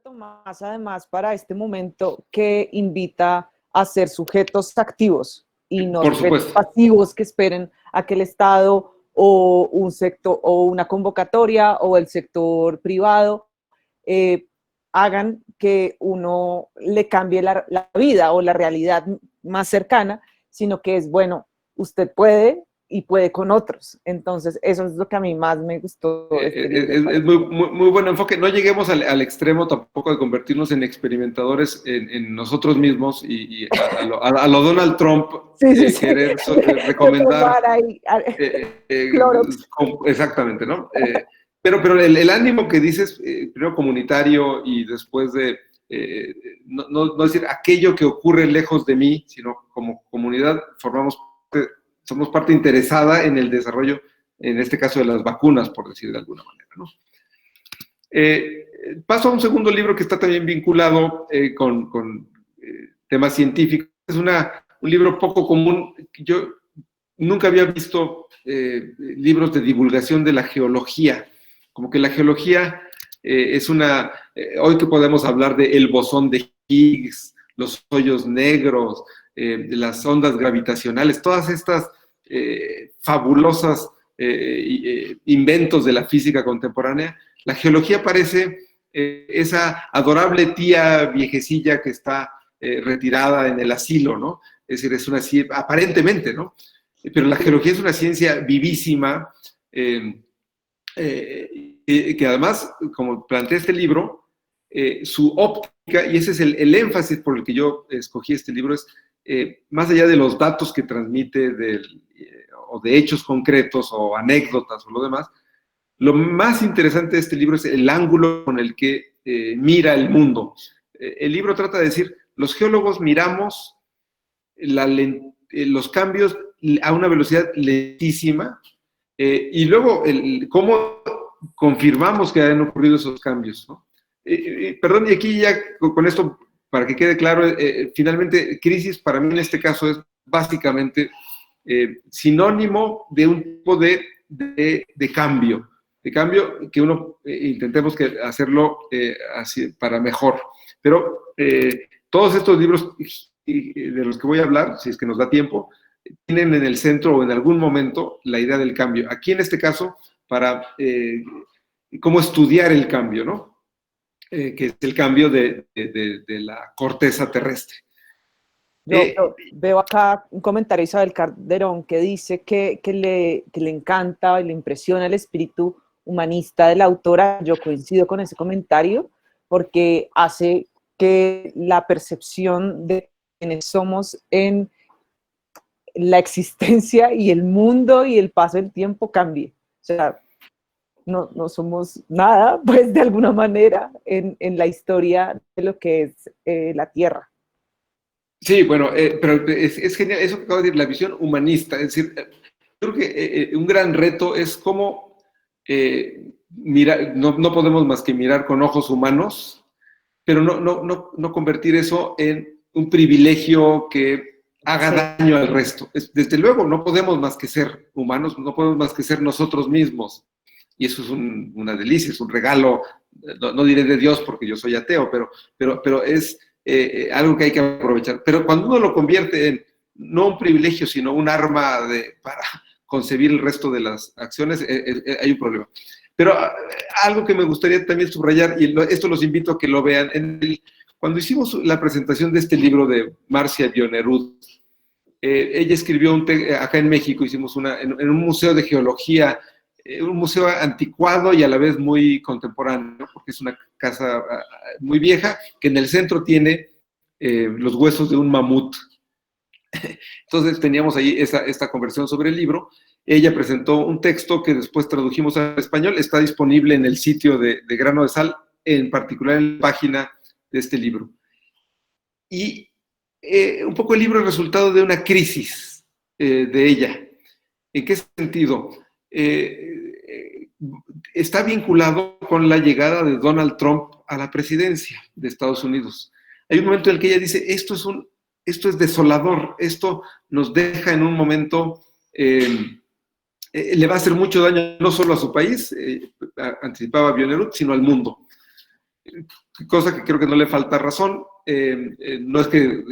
Tomás, además, para este momento que invita a ser sujetos activos y no Por sujetos supuesto. pasivos que esperen a que el Estado o un sector o una convocatoria o el sector privado eh, hagan que uno le cambie la vida o la realidad más cercana, sino que es, bueno, usted puede y puede con otros. Entonces, eso es lo que a mí más me gustó de este libro. Es muy buen enfoque. No lleguemos al extremo tampoco de convertirnos en experimentadores en nosotros mismos y a lo Donald Trump, Sí, sí, sí. querer recomendar. Exactamente, ¿no? Pero el ánimo que dices, primero comunitario y después de, no decir aquello que ocurre lejos de mí, sino como comunidad somos parte interesada en el desarrollo, en este caso de las vacunas, por decir de alguna manera, ¿no? Paso a un segundo libro que está también vinculado con temas científicos. Es un libro poco común. Yo nunca había visto libros de divulgación de la geología. Como que la geología es hoy que podemos hablar de el bosón de Higgs, los hoyos negros, de las ondas gravitacionales, todas estas fabulosas inventos de la física contemporánea. La geología parece esa adorable tía viejecilla que está retirada en el asilo, ¿no? Es decir, es una ciencia, aparentemente, ¿no? Pero la geología es una ciencia vivísima, que además, como plantea este libro, su óptica, y ese es el énfasis por el que yo escogí este libro, es más allá de los datos que transmite o de hechos concretos o anécdotas o lo demás, lo más interesante de este libro es el ángulo con el que mira el mundo. El libro trata de decir, los geólogos miramos los cambios a una velocidad lentísima y luego cómo confirmamos que han ocurrido esos cambios, ¿no? Perdón, y aquí ya con esto, para que quede claro, finalmente, crisis para mí en este caso es básicamente sinónimo de un tipo de cambio que uno intentemos hacerlo así, para mejor. Pero todos estos libros de los que voy a hablar, si es que nos da tiempo, tienen en el centro o en algún momento la idea del cambio. Aquí en este caso, para cómo estudiar el cambio, ¿no? Que es el cambio de la corteza terrestre. Yo veo acá un comentario de Isabel Calderón que dice que le encanta y le impresiona el espíritu humanista de la autora. Yo coincido con ese comentario porque hace que la percepción de quienes somos en la existencia y el mundo y el paso del tiempo cambie. O sea, no somos nada, pues de alguna manera, en la historia de lo que es la Tierra. Sí, bueno, pero es genial eso que acabo de decir, la visión humanista. Es decir, creo que un gran reto es cómo mirar, no podemos más que mirar con ojos humanos, pero no convertir eso en un privilegio que haga daño al resto. Desde luego, no podemos más que ser humanos, no podemos más que ser nosotros mismos. Y eso es una delicia, es un regalo, no diré de Dios porque yo soy ateo, pero es algo que hay que aprovechar. Pero cuando uno lo convierte en no un privilegio, sino un arma para concebir el resto de las acciones, hay un problema. Pero algo que me gustaría también subrayar, y esto los invito a que lo vean, cuando hicimos la presentación de este libro de Marcia Bionerud, ella escribió acá en México, hicimos en un museo de geología, un museo anticuado y a la vez muy contemporáneo, ¿no? Porque es una casa muy vieja, que en el centro tiene los huesos de un mamut. Entonces teníamos ahí esta conversación sobre el libro. Ella presentó un texto que después tradujimos al español, está disponible en el sitio de Grano de Sal, en particular en la página de este libro. Y un poco el libro es resultado de una crisis de ella. ¿En qué sentido? Está vinculado con la llegada de Donald Trump a la presidencia de Estados Unidos. Hay un momento en el que ella dice, esto es desolador, esto nos deja en un momento, le va a hacer mucho daño no solo a su país, anticipaba Bionerud, sino al mundo. cosa que creo que no le falta razón. No es que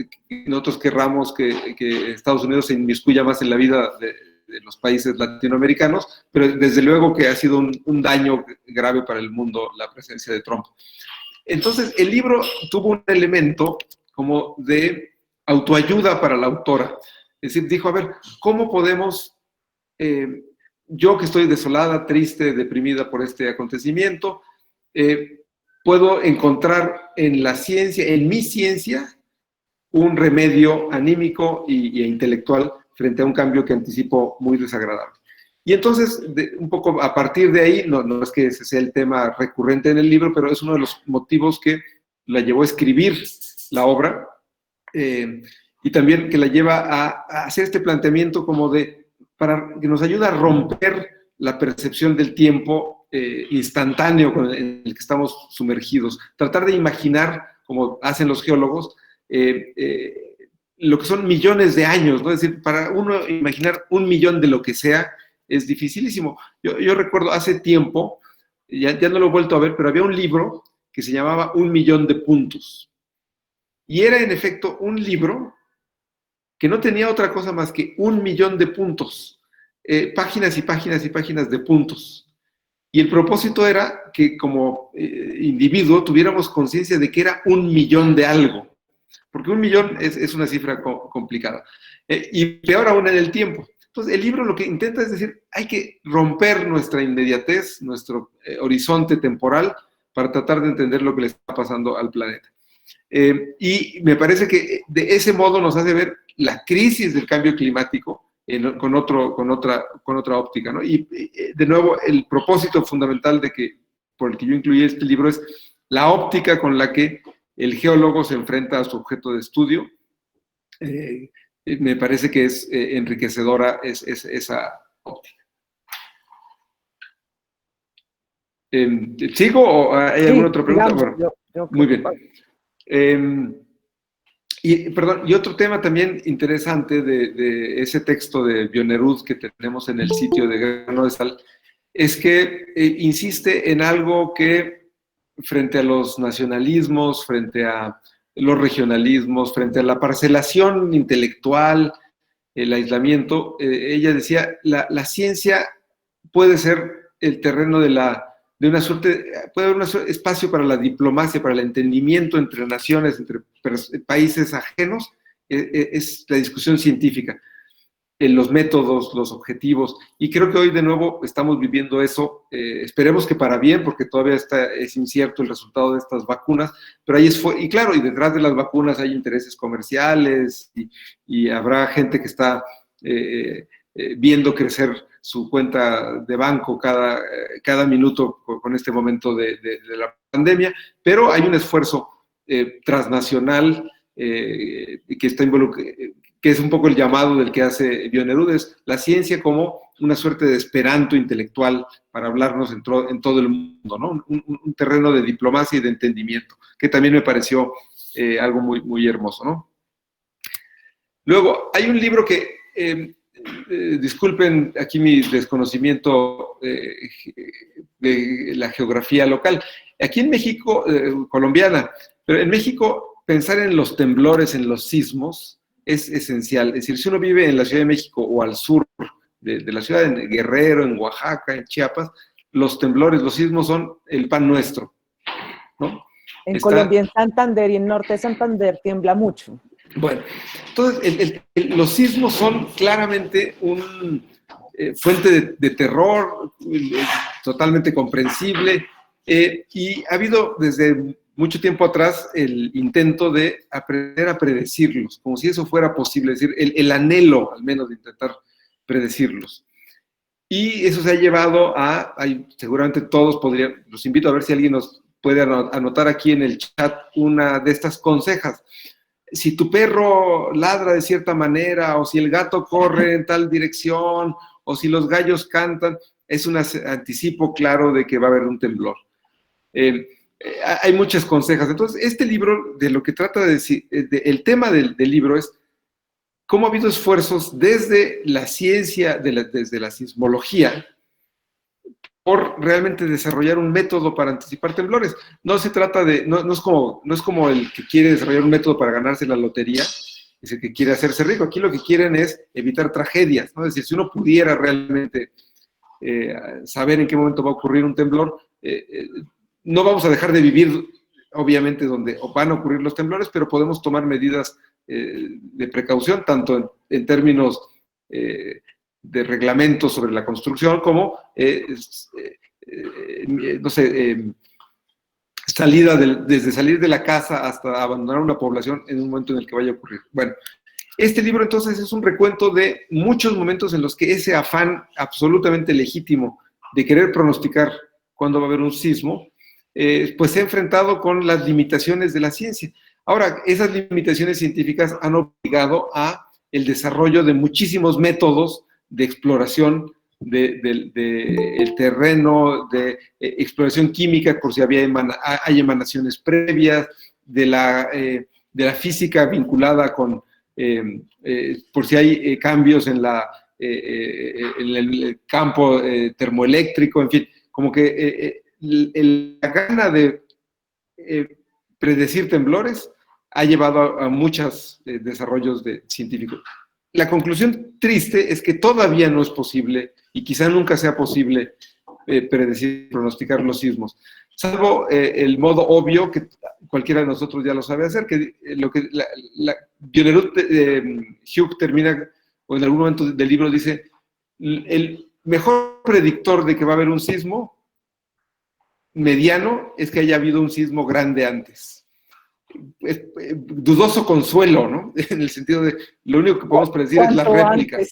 nosotros querramos que Estados Unidos se inmiscuya más en la vida de los países latinoamericanos, pero desde luego que ha sido un daño grave para el mundo la presencia de Trump. Entonces, el libro tuvo un elemento como de autoayuda para la autora. Es decir, dijo, a ver, ¿cómo podemos, yo que estoy desolada, triste, deprimida por este acontecimiento, puedo encontrar en la ciencia, en mi ciencia, un remedio anímico e intelectual frente a un cambio que anticipo muy desagradable? Y entonces, un poco a partir de ahí, no es que ese sea el tema recurrente en el libro, pero es uno de los motivos que la llevó a escribir la obra, y también que la lleva a hacer este planteamiento como para que nos ayuda a romper la percepción del tiempo instantáneo en el que estamos sumergidos. Tratar de imaginar, como hacen los geólogos, lo que son millones de años, ¿no? Es decir, para uno imaginar 1 millón de lo que sea es dificilísimo. Yo recuerdo hace tiempo, ya no lo he vuelto a ver, pero había un libro que se llamaba 1 millón de puntos. Y era en efecto un libro que no tenía otra cosa más que 1 millón de puntos, páginas y páginas y páginas de puntos. Y el propósito era que como individuo tuviéramos conciencia de que era 1 millón de algo, porque 1 millón es una cifra complicada. Y peor aún en el tiempo. Entonces, el libro lo que intenta es decir, hay que romper nuestra inmediatez, nuestro horizonte temporal, para tratar de entender lo que le está pasando al planeta. Y me parece que de ese modo nos hace ver la crisis del cambio climático con otra óptica, ¿no? Y de nuevo, el propósito fundamental por el que yo incluí este libro es la óptica con la que el geólogo se enfrenta a su objeto de estudio. Me parece que es enriquecedora esa óptica. ¿Sigo o hay alguna otra pregunta? Digamos, bueno, muy bien. Y otro tema también interesante de ese texto de Bionerud que tenemos en el sitio de Grano de Sal es que insiste en algo que frente a los nacionalismos, frente a los regionalismos, frente a la parcelación intelectual, el aislamiento, ella decía, la ciencia puede ser el terreno de una suerte, puede haber un espacio para la diplomacia, para el entendimiento entre naciones, entre países ajenos, es la discusión científica, los métodos, los objetivos, y creo que hoy de nuevo estamos viviendo eso, esperemos que para bien, porque todavía es incierto el resultado de estas vacunas, pero y claro, y detrás de las vacunas hay intereses comerciales, y habrá gente que está viendo crecer su cuenta de banco cada minuto con este momento de la pandemia, pero hay un esfuerzo transnacional que está involucrado, que es un poco el llamado del que hace Bionerud, es la ciencia como una suerte de esperanto intelectual para hablarnos en todo el mundo, ¿no? Un terreno de diplomacia y de entendimiento, que también me pareció algo muy, muy hermoso, ¿no? Luego, hay un libro que, disculpen aquí mi desconocimiento de la geografía local, aquí en México, colombiana, pero en México pensar en los temblores, en los sismos, es esencial. Es decir, si uno vive en la Ciudad de México o al sur de la ciudad, en Guerrero, en Oaxaca, en Chiapas, los temblores, los sismos son el pan nuestro, ¿no? En Colombia, en Santander y en norte de Santander tiembla mucho. Bueno, entonces los sismos son claramente un fuente de terror, totalmente comprensible, y ha habido desde mucho tiempo atrás el intento de aprender a predecirlos, como si eso fuera posible, es decir, el anhelo al menos de intentar predecirlos. Y eso se ha llevado seguramente todos podrían, los invito a ver si alguien nos puede anotar aquí en el chat una de estas consejas. Si tu perro ladra de cierta manera, o si el gato corre en tal dirección, o si los cantan, es un anticipo claro de que va a haber un temblor. Hay muchas consejas. Entonces, este libro, de lo que trata de decir, el tema del libro es cómo ha habido esfuerzos desde la ciencia, desde la sismología, por realmente desarrollar un método para anticipar temblores. No se trata de, no es como el que quiere desarrollar un método para ganarse la lotería, es el que quiere hacerse rico. Aquí lo que quieren es evitar tragedias, ¿no? Es decir, si uno pudiera realmente saber en qué momento va a ocurrir un temblor, no vamos a dejar de vivir, obviamente, donde van a ocurrir los temblores, pero podemos tomar medidas de precaución, tanto en términos de reglamentos sobre la construcción, como, no sé, desde salir de la casa hasta abandonar una población en un momento en el que vaya a ocurrir. Bueno, este libro entonces es un recuento de muchos momentos en los que ese afán absolutamente legítimo de querer pronosticar cuándo va a haber un sismo, pues se ha enfrentado con las limitaciones de la ciencia. Ahora, esas limitaciones científicas han obligado a el desarrollo de muchísimos métodos de exploración del terreno, de exploración química, por si hay emanaciones previas, de la física vinculada con, por si hay cambios en el campo termoeléctrico, en fin, como que la gana de predecir temblores ha llevado a muchos desarrollos científicos. La conclusión triste es que todavía no es posible, y quizá nunca sea posible, predecir, pronosticar los sismos, salvo el modo obvio, que cualquiera de nosotros ya lo sabe hacer, que lo que Bjørnerud Hugh termina, o en algún momento del libro dice, el mejor predictor de que va a haber un sismo mediano es que haya habido un sismo grande antes. Es dudoso consuelo, ¿no? En el sentido de lo único que podemos predecir es las réplicas.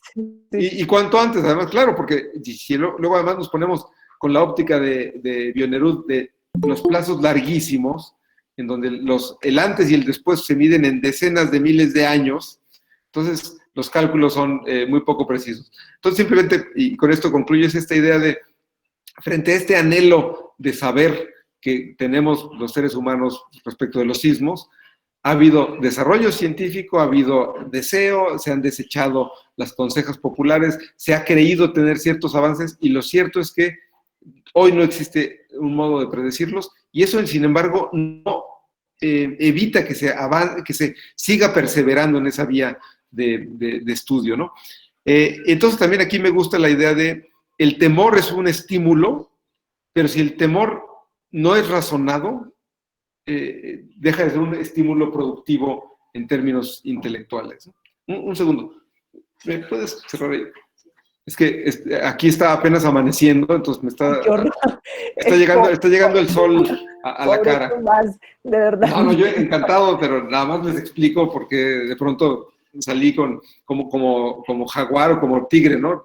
Y cuanto antes, además, claro, porque si luego además nos ponemos con la óptica de Bjørnerud de los plazos larguísimos, en donde el antes y el después se miden en decenas de miles de años, entonces los cálculos son muy poco precisos. Entonces simplemente, y con esto concluyo, es esta idea de, frente a este anhelo de saber que tenemos los seres humanos respecto de los sismos, ha habido desarrollo científico, ha habido deseo, se han desechado las consejas populares, se ha creído tener ciertos avances, y lo cierto es que hoy no existe un modo de predecirlos, y eso, sin embargo, no evita que se siga perseverando en esa vía de estudio, ¿no? Entonces también aquí me gusta la idea de el temor es un estímulo, pero si el temor no es razonado, deja de ser un estímulo productivo en términos intelectuales. Un segundo. ¿Me puedes cerrar ahí? Es que aquí está apenas amaneciendo, entonces está llegando el sol a la cara. Tomás, de verdad. No, yo encantado, pero nada más les explico porque de pronto salí como jaguar o como tigre, ¿no?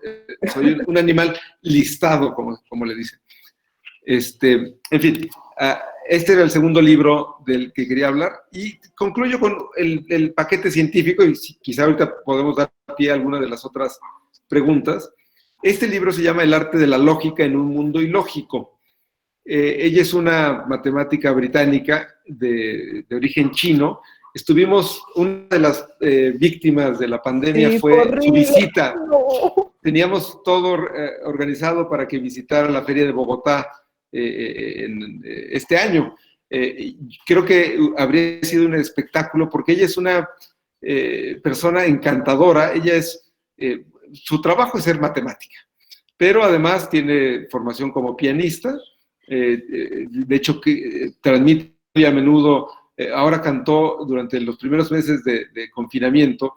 Soy un animal listado, como le dicen. En fin, este era el segundo libro del que quería hablar, y concluyo con el paquete científico, y quizá ahorita podemos dar pie a alguna de las otras preguntas. Este libro se llama El arte de la lógica en un mundo ilógico. Ella es una matemática británica de origen chino. Una de las víctimas de la pandemia fue su visita. No. Teníamos todo organizado para que visitara la Feria de Bogotá este año. Creo que habría sido un espectáculo, porque ella es una persona encantadora. Su trabajo es ser matemática, pero además tiene formación como pianista. De hecho, transmite muy a menudo. Ahora cantó durante los primeros meses de confinamiento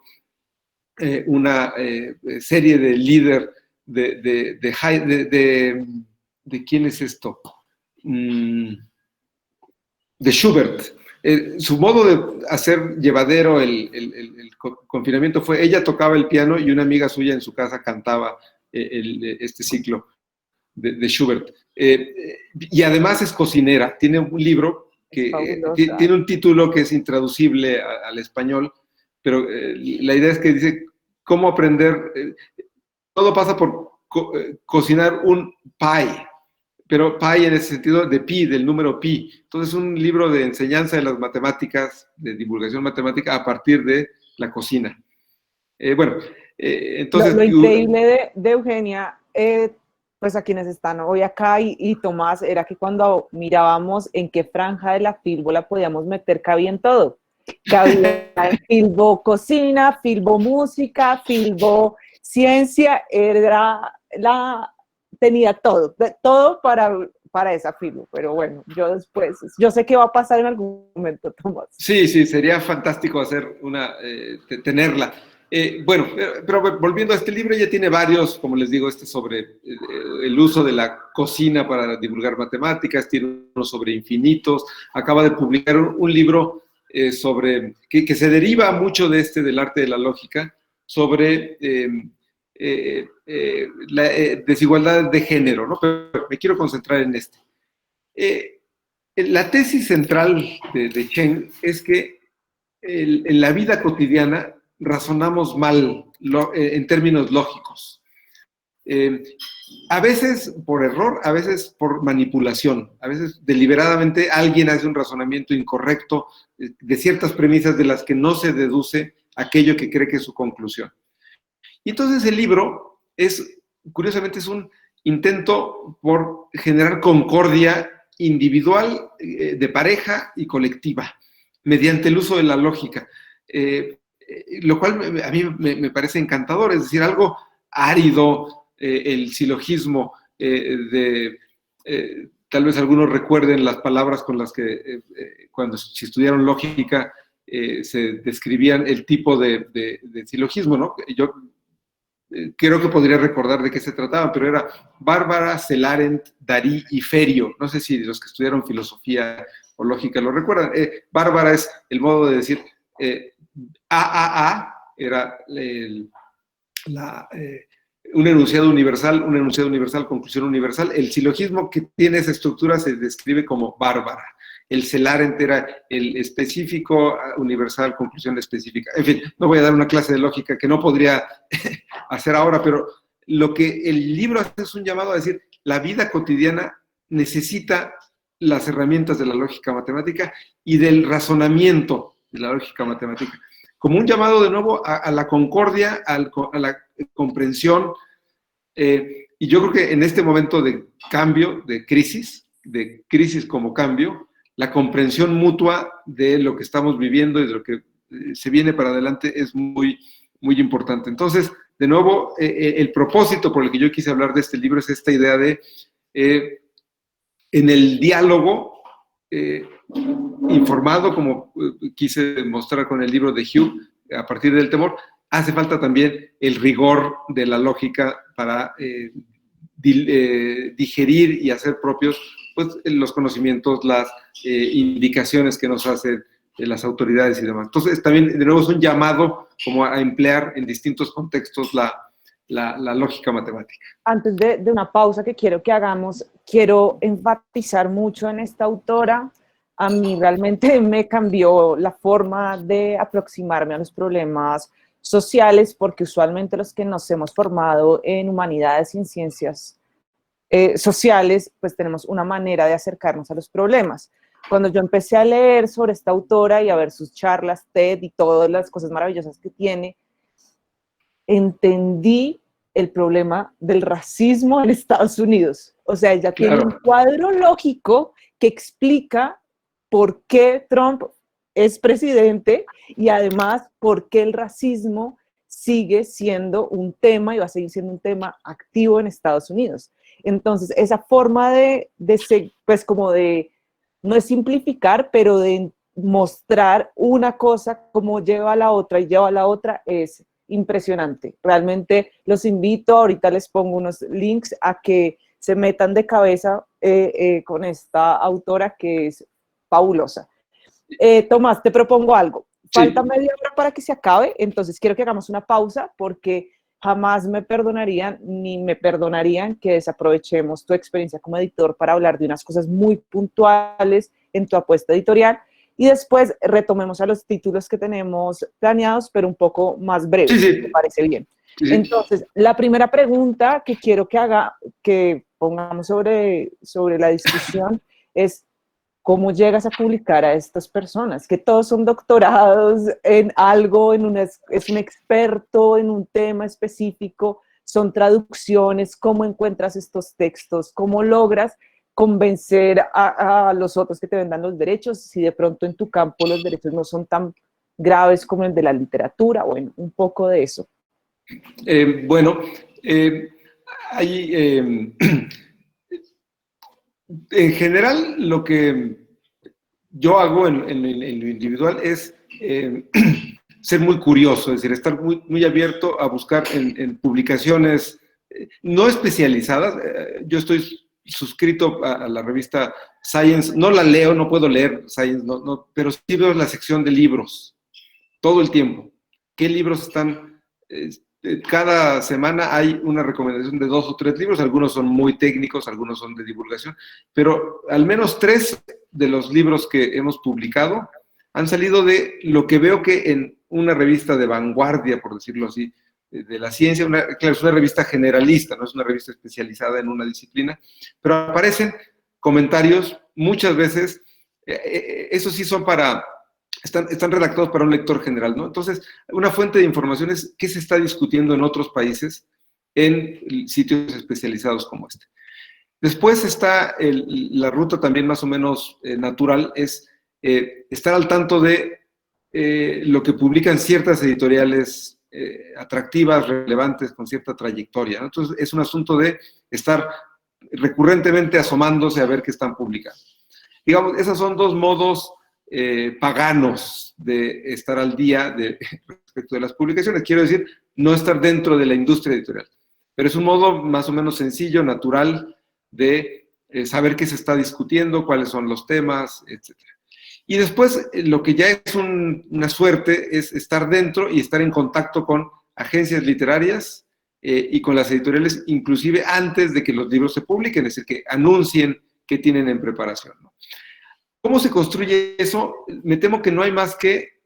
una serie de líder ¿de quién es esto? De Schubert. Su modo de hacer llevadero el confinamiento fue, ella tocaba el piano y una amiga suya en su casa cantaba este ciclo de Schubert. Y además es cocinera, tiene un libro que tiene un título que es intraducible al español, pero la idea es que dice cómo aprender, todo pasa por cocinar un pie, pero pi en ese sentido de pi, del número pi. Entonces, un libro de enseñanza de las matemáticas, de divulgación matemática a partir de la cocina. Entonces... Lo increíble de Eugenia pues a quienes están hoy acá y Tomás, era que cuando mirábamos en qué franja de la Filbo la podíamos meter, cabía en todo. Cabía en Filbo cocina, Filbo música, Filbo ciencia, tenía todo, todo para esa Filbo. Pero bueno, yo sé que va a pasar en algún momento, Tomás. Sí, sí, sería fantástico tenerla. Bueno, pero volviendo a este libro, ella tiene varios, como les digo, sobre el uso de la cocina para divulgar matemáticas, tiene uno sobre infinitos, acaba de publicar un libro que se deriva mucho del arte de la lógica, sobre la desigualdad de género, ¿no? Pero me quiero concentrar en este. La tesis central de Chen es que en la vida cotidiana razonamos mal en términos lógicos. A veces por error, a veces por manipulación, a veces deliberadamente alguien hace un razonamiento incorrecto de ciertas premisas de las que no se deduce aquello que cree que es su conclusión. Y entonces el libro curiosamente, es un intento por generar concordia individual, de pareja y colectiva, mediante el uso de la lógica, lo cual a mí me parece encantador, es decir, algo árido, el silogismo, tal vez algunos recuerden las palabras con las que si estudiaron lógica se describían el tipo de silogismo, ¿no? Yo creo que podría recordar de qué se trataba, pero era Bárbara, Celarent, Darí y Ferio. No sé si los que estudiaron filosofía o lógica lo recuerdan. Bárbara es el modo de decir AAA, era un enunciado universal, conclusión universal. El silogismo que tiene esa estructura se describe como Bárbara. El Celarent era el específico, universal, conclusión específica. En fin, no voy a dar una clase de lógica que no podría hacer ahora, pero lo que el libro hace es un llamado a decir, la vida cotidiana necesita las herramientas de la lógica matemática y del razonamiento de la lógica matemática, como un llamado de nuevo a la concordia, a la comprensión, y yo creo que en este momento de cambio, de crisis como cambio, la comprensión mutua de lo que estamos viviendo y de lo que se viene para adelante es muy, muy importante. Entonces, de nuevo, el propósito por el que yo quise hablar de este libro es esta idea de, en el diálogo informado, como quise mostrar con el libro de Hume, a partir del temor, hace falta también el rigor de la lógica para digerir y hacer propios pues, los conocimientos, las indicaciones que nos hacen las autoridades y demás. Entonces, también, de nuevo, es un llamado como a emplear en distintos contextos la lógica matemática. Antes de una pausa que quiero que hagamos, quiero enfatizar mucho en esta autora. A mí realmente me cambió la forma de aproximarme a los problemas sociales, porque usualmente los que nos hemos formado en humanidades y en ciencias sociales, pues tenemos una manera de acercarnos a los problemas. Cuando yo empecé a leer sobre esta autora y a ver sus charlas TED y todas las cosas maravillosas que tiene, entendí el problema del racismo en Estados Unidos. O sea, ella tiene un cuadro lógico que explica por qué Trump es presidente y además por qué el racismo sigue siendo un tema y va a seguir siendo un tema activo en Estados Unidos. Entonces, esa forma pues como de, no es simplificar, pero de mostrar una cosa como lleva a la otra y lleva a la otra es impresionante. Realmente los invito, ahorita les pongo unos links a que se metan de cabeza con esta autora que es fabulosa. Tomás, te propongo algo. Falta media hora para que se acabe, entonces quiero que hagamos una pausa porque jamás me perdonarían ni me perdonarían que desaprovechemos tu experiencia como editor para hablar de unas cosas muy puntuales en tu apuesta editorial y después retomemos a los títulos que tenemos planeados, pero un poco más breves, si te parece bien. Entonces, la primera pregunta que quiero que pongamos sobre la discusión es ¿cómo llegas a publicar a estas personas? Que todos son doctorados en algo, es un experto en un tema específico. ¿Son traducciones? ¿Cómo encuentras estos textos? ¿Cómo logras convencer a los otros que te vendan los derechos? Si de pronto en tu campo los derechos no son tan graves como el de la literatura, bueno, un poco de eso. Bueno, hay, en general lo que yo hago en lo individual es ser muy curioso, es decir, estar muy abierto a buscar en publicaciones no especializadas. Yo estoy suscrito a la revista Science, no la leo, no puedo leer Science, pero sí veo la sección de libros todo el tiempo. ¿Qué libros están? Cada semana hay una recomendación de 2 o 3 libros, algunos son muy técnicos, algunos son de divulgación, pero al menos 3 de los libros que hemos publicado han salido de lo que veo que en una revista de vanguardia, por decirlo así, de la ciencia, claro, es una revista generalista, no es una revista especializada en una disciplina, pero aparecen comentarios muchas veces, esos sí son están redactados para un lector general, ¿no? Entonces, una fuente de información es qué se está discutiendo en otros países en sitios especializados como este. Después está la ruta también más o menos natural, es estar al tanto de lo que publican ciertas editoriales atractivas, relevantes, con cierta trayectoria, ¿no? Entonces, es un asunto de estar recurrentemente asomándose a ver qué están publicando. Digamos, esos son 2 modos paganos de estar al día respecto de las publicaciones. Quiero decir, no estar dentro de la industria editorial. Pero es un modo más o menos sencillo, natural, de saber qué se está discutiendo, cuáles son los temas, etc. Y después, lo que ya es una suerte es estar dentro y estar en contacto con agencias literarias y con las editoriales, inclusive antes de que los libros se publiquen, es decir, que anuncien qué tienen en preparación, ¿no? ¿Cómo se construye eso? Me temo que no hay más que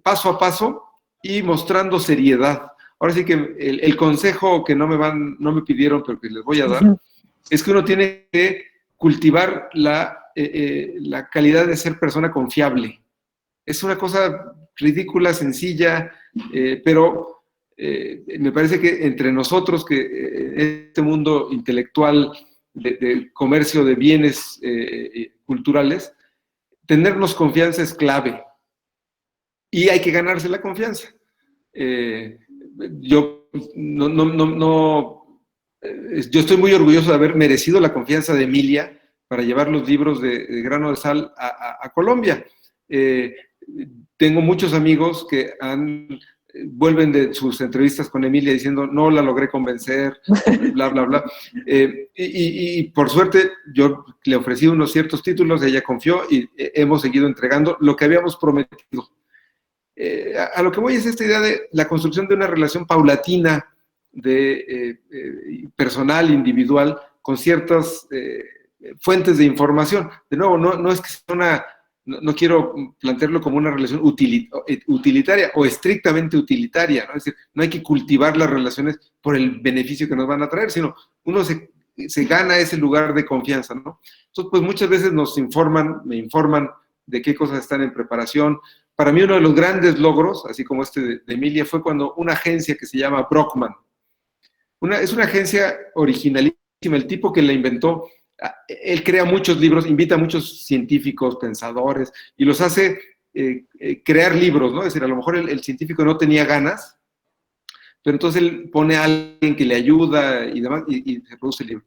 paso a paso y mostrando seriedad. Ahora sí que el consejo que no me pidieron, pero que les voy a dar, es que uno tiene que cultivar la calidad de ser persona confiable. Es una cosa ridícula, sencilla, pero me parece que entre nosotros, que este mundo intelectual de comercio de bienes culturales, tenernos confianza es clave. Y hay que ganarse la confianza. Yo yo estoy muy orgulloso de haber merecido la confianza de Emilia para llevar los libros de Grano de Sal a Colombia. Tengo muchos amigos que vuelven de sus entrevistas con Emilia diciendo, no la logré convencer, bla, bla, bla. Y por suerte yo le ofrecí unos ciertos títulos, ella confió y hemos seguido entregando lo que habíamos prometido. A lo que voy es esta idea de la construcción de una relación paulatina, personal, individual, con ciertas fuentes de información. De nuevo, no es que sea no quiero plantearlo como una relación utilitaria o estrictamente utilitaria, ¿no? Es decir, no hay que cultivar las relaciones por el beneficio que nos van a traer, sino uno se gana ese lugar de confianza, ¿no? Entonces, pues muchas veces me informan de qué cosas están en preparación. Para mí uno de los grandes logros, así como este de Emilia, fue cuando una agencia que se llama Brockman, es una agencia originalísima, el tipo que la inventó, él crea muchos libros, invita a muchos científicos, pensadores, y los hace crear libros, ¿no? Es decir, a lo mejor el científico no tenía ganas, pero entonces él pone a alguien que le ayuda y demás, y se produce el libro.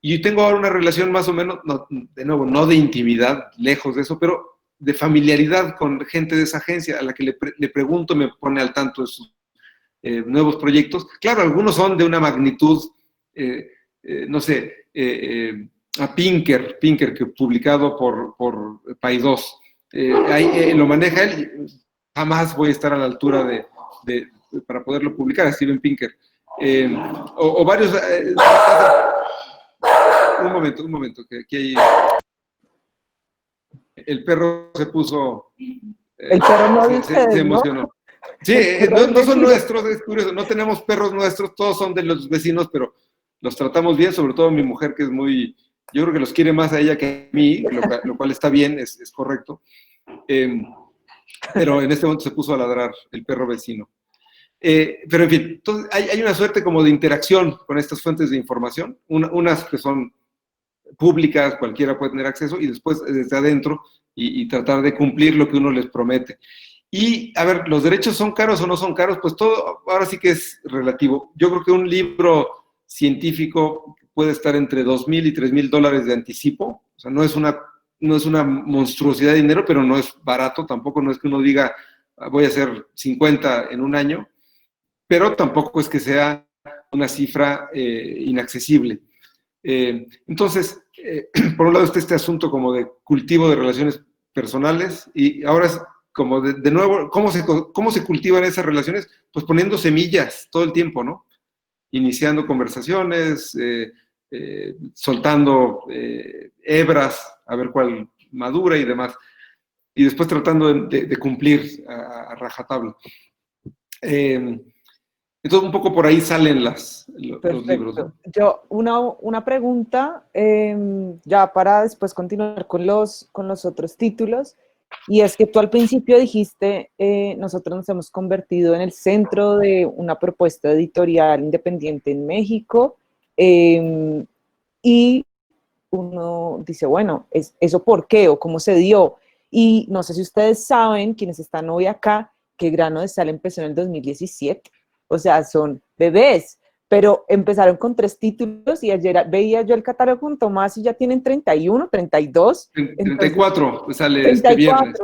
Y yo tengo ahora una relación más o menos, de nuevo, no de intimidad, lejos de eso, pero de familiaridad con gente de esa agencia, a la que le pregunto, me pone al tanto de sus nuevos proyectos. Claro, algunos son de una magnitud, no sé, a Pinker, que publicado por Paidós. Lo maneja él, jamás voy a estar a la altura para poderlo publicar, Steven Pinker. O varios... un momento, que aquí hay... El perro se puso... el perro no se emocionó. ¿No? Sí, no son nuestros, es curioso, no tenemos perros nuestros, todos son de los vecinos, pero los tratamos bien, sobre todo mi mujer, que es muy... Yo creo que los quiere más a ella que a mí, lo cual está bien, es correcto. Pero en este momento se puso a ladrar el perro vecino. Pero en fin, entonces hay una suerte como de interacción con estas fuentes de información, unas que son públicas, cualquiera puede tener acceso, y después desde adentro y tratar de cumplir lo que uno les promete. Y, a ver, ¿los derechos son caros o no son caros? Pues todo ahora sí que es relativo. Yo creo que un libro científico puede estar entre $2,000 y $3,000 de anticipo. O sea, no es una monstruosidad de dinero, pero no es barato. Tampoco no es que uno diga, voy a hacer 50 en un año, pero tampoco es que sea una cifra inaccesible. Entonces, por un lado está este asunto como de cultivo de relaciones personales, y ahora es como de nuevo, ¿cómo se cultivan esas relaciones? Pues poniendo semillas todo el tiempo, ¿no? Iniciando conversaciones, soltando hebras, a ver cuál madura y demás, y después tratando de cumplir a rajatabla. Entonces, un poco por ahí salen los libros, ¿no? Yo, una pregunta, ya para después continuar con los otros títulos, y es que tú al principio dijiste, nosotros nos hemos convertido en el centro de una propuesta editorial independiente en México, y uno dice, bueno, ¿eso por qué o cómo se dio? Y no sé si ustedes saben, quienes están hoy acá, que Grano de Sal empezó en el 2017. O sea, son bebés, pero empezaron con 3 títulos y ayer veía yo el catálogo con Tomás y ya tienen 31, 32. 34, sale 34. este viernes.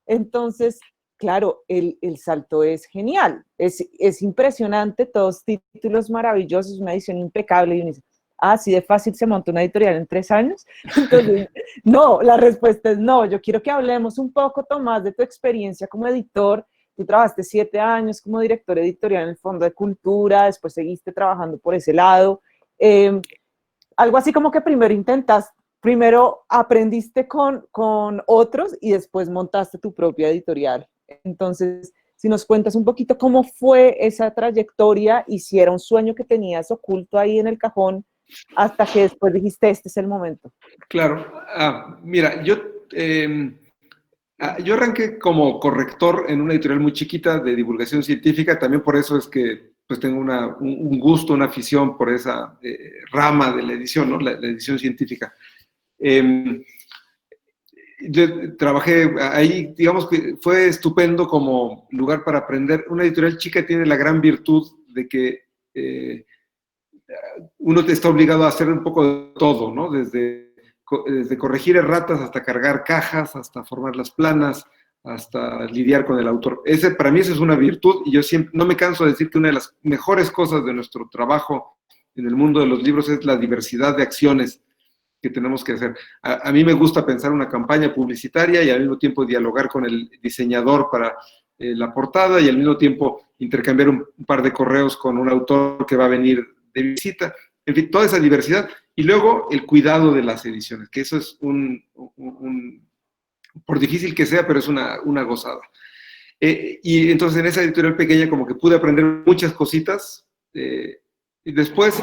Entonces, claro, el salto es genial, es impresionante, todos títulos maravillosos, una edición impecable, y uno dice, así de fácil se monta una editorial en 3 años. Entonces, no, la respuesta es no. Yo quiero que hablemos un poco, Tomás, de tu experiencia como editor. Tú trabajaste 7 años como director editorial en el Fondo de Cultura, después seguiste trabajando por ese lado. Algo así como que primero aprendiste con otros y después montaste tu propia editorial. Entonces, si nos cuentas un poquito cómo fue esa trayectoria y si era un sueño que tenías oculto ahí en el cajón hasta que después dijiste, este es el momento. Claro. Mira, yo arranqué como corrector en una editorial muy chiquita de divulgación científica, también por eso es que pues tengo un gusto, una afición por esa rama de la edición, ¿no? La edición científica. Yo trabajé ahí, digamos que fue estupendo como lugar para aprender. Una editorial chica tiene la gran virtud de que uno te está obligado a hacer un poco de todo, ¿no? Desde corregir erratas hasta cargar cajas, hasta formar las planas, hasta lidiar con el autor. Para mí esa es una virtud, y yo siempre, no me canso de decir que una de las mejores cosas de nuestro trabajo en el mundo de los libros es la diversidad de acciones que tenemos que hacer. A mí me gusta pensar una campaña publicitaria y al mismo tiempo dialogar con el diseñador para la portada, y al mismo tiempo intercambiar un par de correos con un autor que va a venir de visita. En fin, toda esa diversidad. Y luego el cuidado de las ediciones, que eso es por difícil que sea, pero es una gozada. Y entonces en esa editorial pequeña como que pude aprender muchas cositas. Y después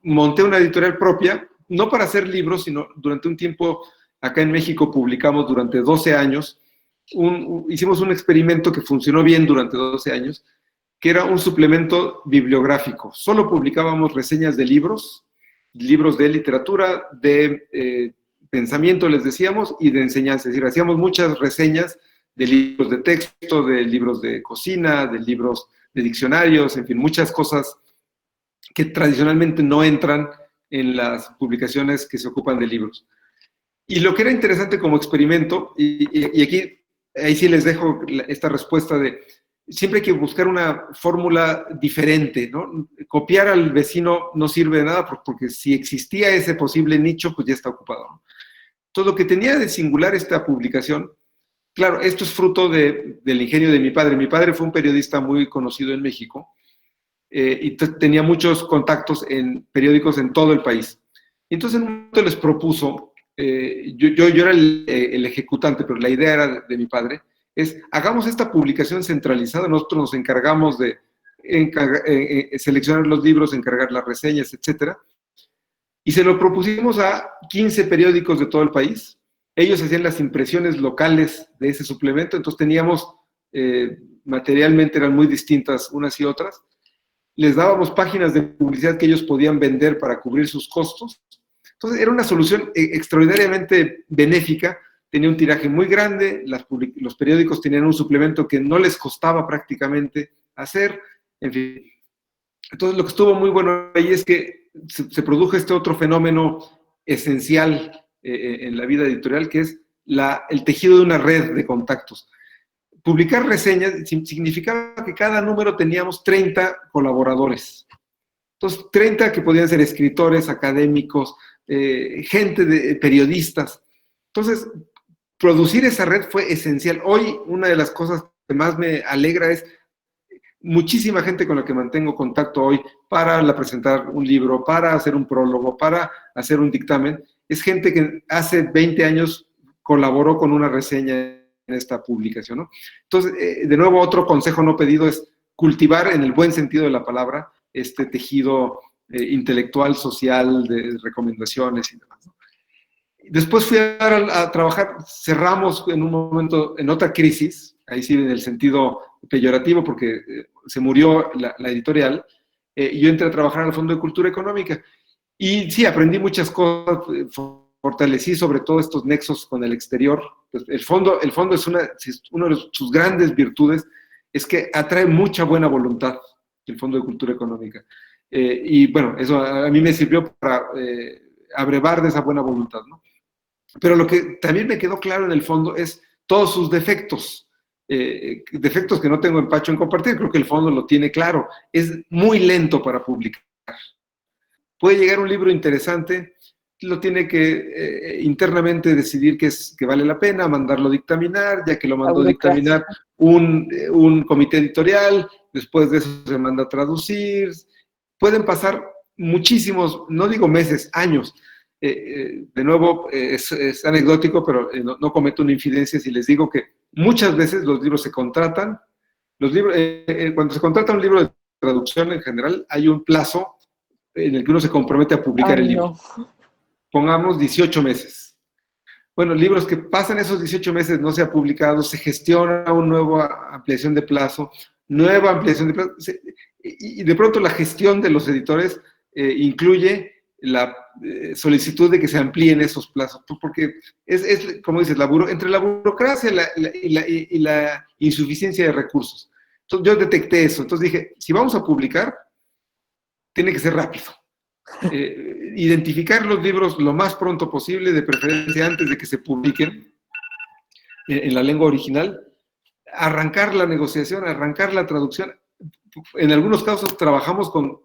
monté una editorial propia, no para hacer libros, sino durante un tiempo acá en México publicamos durante 12 años, hicimos un experimento que funcionó bien durante 12 años, que era un suplemento bibliográfico. Solo publicábamos reseñas de libros de literatura, de pensamiento, les decíamos, y de enseñanza. Es decir, hacíamos muchas reseñas de libros de texto, de libros de cocina, de libros de diccionarios, en fin, muchas cosas que tradicionalmente no entran en las publicaciones que se ocupan de libros. Y lo que era interesante como experimento, y aquí, ahí sí les dejo esta respuesta de, siempre hay que buscar una fórmula diferente, ¿no? Copiar al vecino no sirve de nada, porque si existía ese posible nicho, pues ya está ocupado, ¿no? Entonces, lo que tenía de singular esta publicación, claro, esto es fruto del ingenio de mi padre. Mi padre fue un periodista muy conocido en México, y tenía muchos contactos en periódicos en todo el país. Y entonces en un momento les propuso, yo era el ejecutante, pero la idea era de mi padre, hagamos esta publicación centralizada, nosotros nos encargamos de seleccionar los libros, encargar las reseñas, etcétera. Y se lo propusimos a 15 periódicos de todo el país. Ellos hacían las impresiones locales de ese suplemento, entonces teníamos materialmente eran muy distintas unas y otras, les dábamos páginas de publicidad que ellos podían vender para cubrir sus costos. Entonces era una solución extraordinariamente benéfica, tenía un tiraje muy grande, los periódicos tenían un suplemento que no les costaba prácticamente hacer, en fin. Entonces lo que estuvo muy bueno ahí es que se produjo este otro fenómeno esencial en la vida editorial, que es el tejido de una red de contactos. Publicar reseñas significaba que cada número teníamos 30 colaboradores. Entonces, 30 que podían ser escritores, académicos, gente de periodistas. Entonces, producir esa red fue esencial. Hoy, una de las cosas que más me alegra es muchísima gente con la que mantengo contacto hoy para presentar un libro, para hacer un prólogo, para hacer un dictamen. Es gente que hace 20 años colaboró con una reseña en esta publicación, ¿no? Entonces, de nuevo, otro consejo no pedido es cultivar en el buen sentido de la palabra este tejido intelectual, social, de recomendaciones y demás, ¿no? Después fui a trabajar, cerramos en un momento, en otra crisis, ahí sí en el sentido peyorativo, porque se murió la editorial, y yo entré a trabajar al Fondo de Cultura Económica. Y sí, aprendí muchas cosas, fortalecí sobre todo estos nexos con el exterior. Pues el fondo es una de sus grandes virtudes, es que atrae mucha buena voluntad, el Fondo de Cultura Económica. Y bueno, eso a mí me sirvió para abrevar de esa buena voluntad, ¿no? Pero lo que también me quedó claro en el fondo es todos sus defectos, defectos que no tengo empacho en compartir, creo que el fondo lo tiene claro, es muy lento para publicar. Puede llegar un libro interesante, lo tiene que internamente decidir que vale la pena, mandarlo dictaminar, ya que lo mandó dictaminar un comité editorial, después de eso se manda a traducir. Pueden pasar muchísimos, no digo meses, años. De nuevo, es anecdótico, pero no cometo una infidencia si les digo que muchas veces los libros se contratan. Cuando se contrata un libro de traducción, en general, hay un plazo en el que uno se compromete a publicar el libro. No. Pongamos 18 meses. Bueno, libros que pasan esos 18 meses no se ha publicado, se gestiona una nueva ampliación de plazo, y de pronto la gestión de los editores incluye la solicitud de que se amplíen esos plazos, porque es como dices, entre la burocracia y la insuficiencia de recursos. Entonces yo detecté eso, entonces dije, si vamos a publicar, tiene que ser rápido. Identificar los libros lo más pronto posible, de preferencia antes de que se publiquen en la lengua original, arrancar la negociación, arrancar la traducción. En algunos casos trabajamos con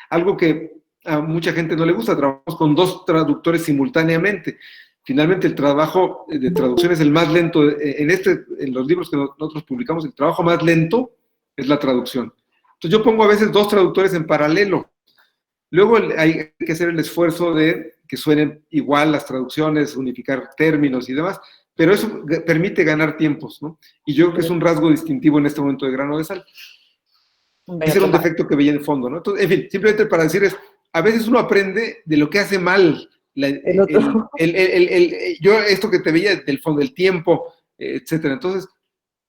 algo que a mucha gente no le gusta, trabajamos con 2 traductores simultáneamente. Finalmente el trabajo de traducción es el más lento. En los libros que nosotros publicamos, el trabajo más lento es la traducción. Entonces yo pongo a veces 2 traductores en paralelo. Luego hay que hacer el esfuerzo de que suenen igual las traducciones, unificar términos y demás, pero eso permite ganar tiempos, ¿no? Y yo creo que es un rasgo distintivo en este momento de Grano de Sal. Ese era un defecto que veía en el fondo, ¿no? Entonces, en fin, simplemente para decirles, a veces uno aprende de lo que hace mal. Yo esto que te veía del fondo, el tiempo, etcétera. Entonces,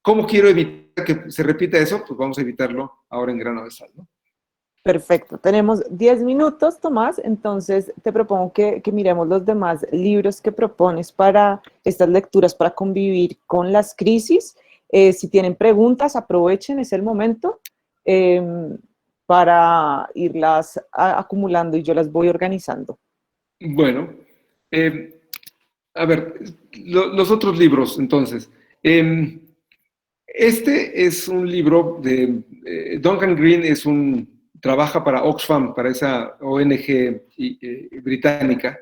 ¿cómo quiero evitar que se repita eso? Pues vamos a evitarlo ahora en Grano de Sal, ¿no? Perfecto. Tenemos 10 minutos, Tomás, entonces te propongo que miremos los demás libros que propones para estas lecturas, para convivir con las crisis. Si tienen preguntas, aprovechen, es el momento para irlas acumulando y yo las voy organizando. Bueno, a ver, los otros libros, entonces. Este es un libro de Duncan Green, trabaja para Oxfam, para esa ONG británica,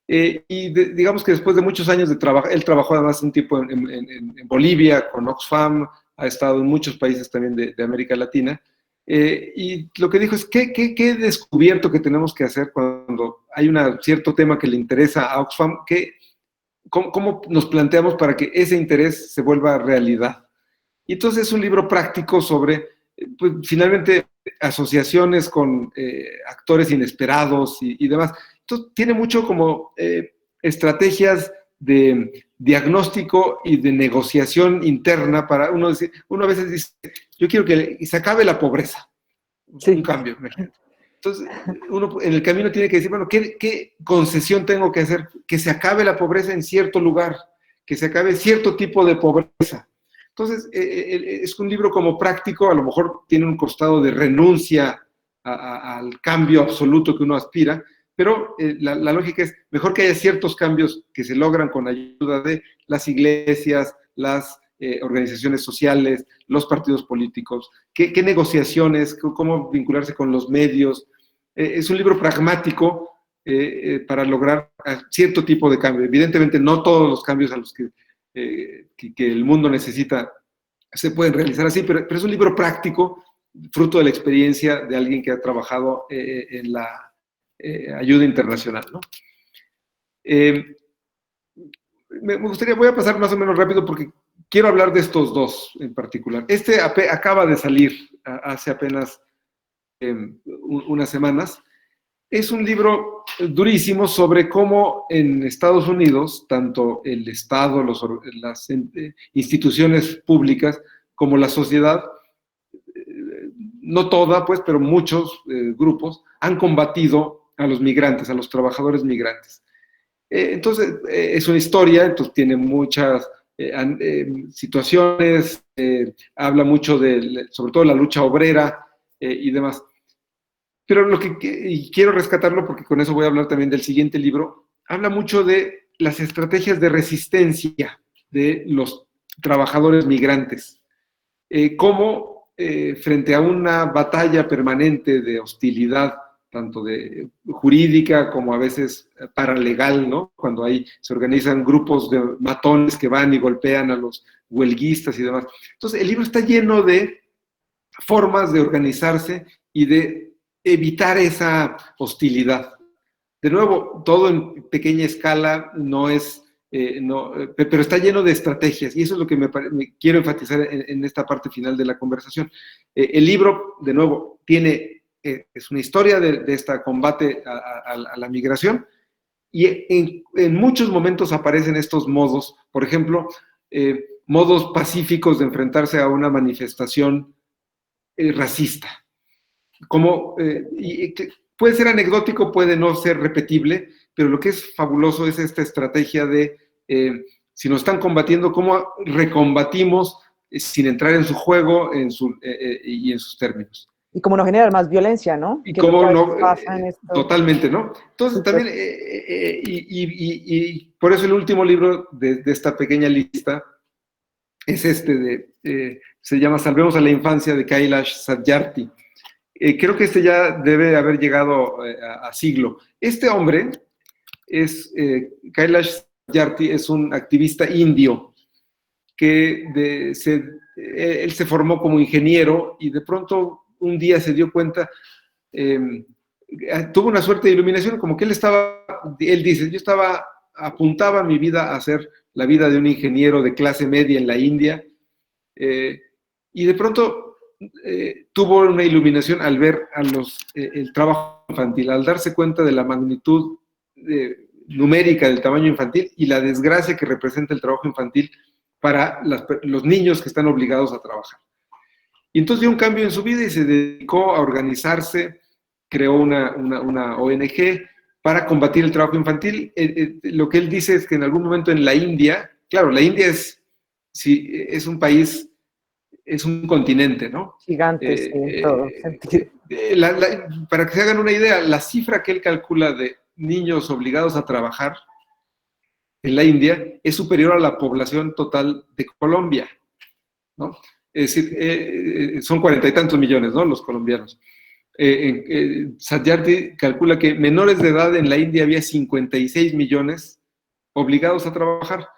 digamos que después de muchos años de trabajo, él trabajó además un tiempo en Bolivia con Oxfam, ha estado en muchos países también de América Latina, y lo que dijo es, ¿qué he descubierto que tenemos que hacer cuando hay un cierto tema que le interesa a Oxfam? ¿Cómo nos planteamos para que ese interés se vuelva realidad? Y entonces es un libro práctico sobre, pues, finalmente, asociaciones con actores inesperados y demás. Entonces tiene mucho como estrategias de diagnóstico y de negociación interna para uno decir, uno a veces dice, yo quiero que se acabe la pobreza. Sí. Un cambio, imagínate. Entonces, uno en el camino tiene que decir, bueno, ¿qué concesión tengo que hacer? Que se acabe la pobreza en cierto lugar, que se acabe cierto tipo de pobreza. Entonces, es un libro como práctico, a lo mejor tiene un costado de renuncia al cambio absoluto que uno aspira, pero la lógica es, mejor que haya ciertos cambios que se logran con ayuda de las iglesias, las organizaciones sociales, los partidos políticos, qué negociaciones, cómo vincularse con los medios. Es un libro pragmático para lograr cierto tipo de cambio. Evidentemente no todos los cambios a los que el mundo necesita se pueden realizar así, pero es un libro práctico, fruto de la experiencia de alguien que ha trabajado en la ayuda internacional, ¿no? Me gustaría, voy a pasar más o menos rápido porque quiero hablar de estos dos en particular. Este acaba de salir hace apenas unas semanas. Es un libro durísimo sobre cómo en Estados Unidos, tanto el Estado, las instituciones públicas, como la sociedad, no toda, pues, pero muchos grupos, han combatido a los migrantes, a los trabajadores migrantes. Entonces, es una historia, entonces tiene muchas situaciones, habla mucho sobre todo la lucha obrera y demás. Pero y quiero rescatarlo porque con eso voy a hablar también del siguiente libro, habla mucho de las estrategias de resistencia de los trabajadores migrantes. Cómo frente a una batalla permanente de hostilidad, tanto de jurídica como a veces paralegal, ¿no? Cuando se organizan grupos de matones que van y golpean a los huelguistas y demás. Entonces, el libro está lleno de formas de organizarse y de evitar esa hostilidad. De nuevo, todo en pequeña escala, no es, pero está lleno de estrategias, y eso es lo que me quiero enfatizar en esta parte final de la conversación. El libro, de nuevo, es una historia de este combate a la migración, y en muchos momentos aparecen estos modos, por ejemplo, modos pacíficos de enfrentarse a una manifestación racista. Puede ser anecdótico, puede no ser repetible, pero lo que es fabuloso es esta estrategia de, si nos están combatiendo, cómo recombatimos sin entrar en su juego y en sus términos. Y cómo no generar más violencia, ¿no? Y cómo no, pasa en esto. Totalmente, ¿no? Entonces, también, y por eso el último libro de esta pequeña lista es se llama Salvemos a la Infancia, de Kailash Satyarthi. Creo que este ya debe haber llegado a siglo. Este hombre Kailash Satyarthi, es un activista indio que él se formó como ingeniero y de pronto un día se dio cuenta, tuvo una suerte de iluminación, como que él dice, apuntaba mi vida a ser la vida de un ingeniero de clase media en la India, y de pronto tuvo una iluminación al ver el trabajo infantil, al darse cuenta de la magnitud numérica del tamaño infantil y la desgracia que representa el trabajo infantil para los niños que están obligados a trabajar. Y entonces dio un cambio en su vida y se dedicó a organizarse, creó una ONG para combatir el trabajo infantil. Lo que él dice es que en algún momento en la India, claro, la India es un país, es un continente, ¿no? Gigante, sí, en todo sentido. Para que se hagan una idea, la cifra que él calcula de niños obligados a trabajar en la India es superior a la población total de Colombia, ¿no? Es decir, son 40 y tantos millones, ¿no? Los colombianos. Satyarthi calcula que menores de edad en la India había 56 millones obligados a trabajar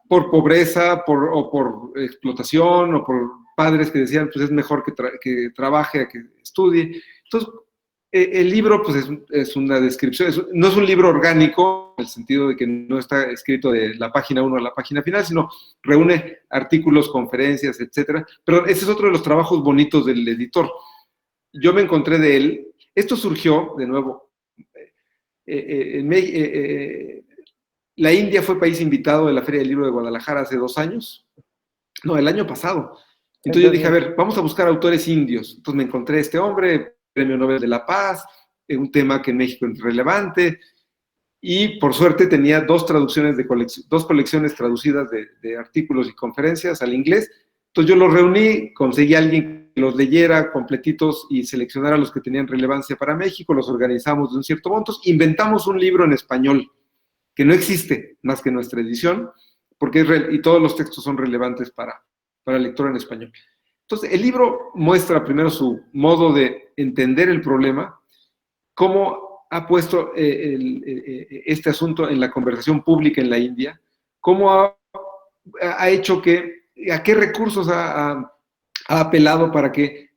por pobreza, o por explotación, o por padres que decían, pues es mejor que trabaje a que estudie. Entonces, el libro, pues es una descripción, no es un libro orgánico, en el sentido de que no está escrito de la página 1 a la página final, sino reúne artículos, conferencias, etcétera. Pero ese es otro de los trabajos bonitos del editor. Yo me encontré de él. Esto surgió, de nuevo, La India fue país invitado de la Feria del Libro de Guadalajara hace 2 años. No, el año pasado. Entonces yo dije, a ver, vamos a buscar autores indios. Entonces me encontré este hombre, Premio Nobel de la Paz, un tema que en México es relevante, y por suerte tenía 2 traducciones de 2 colecciones traducidas de artículos y conferencias al inglés. Entonces yo los reuní, conseguí a alguien que los leyera completitos y seleccionara los que tenían relevancia para México, los organizamos de un cierto monto, inventamos un libro en español que no existe más que nuestra edición, porque y todos los textos son relevantes para lectura en español. Entonces, el libro muestra primero su modo de entender el problema, cómo ha puesto este asunto en la conversación pública en la India, cómo ha hecho a qué recursos ha apelado para que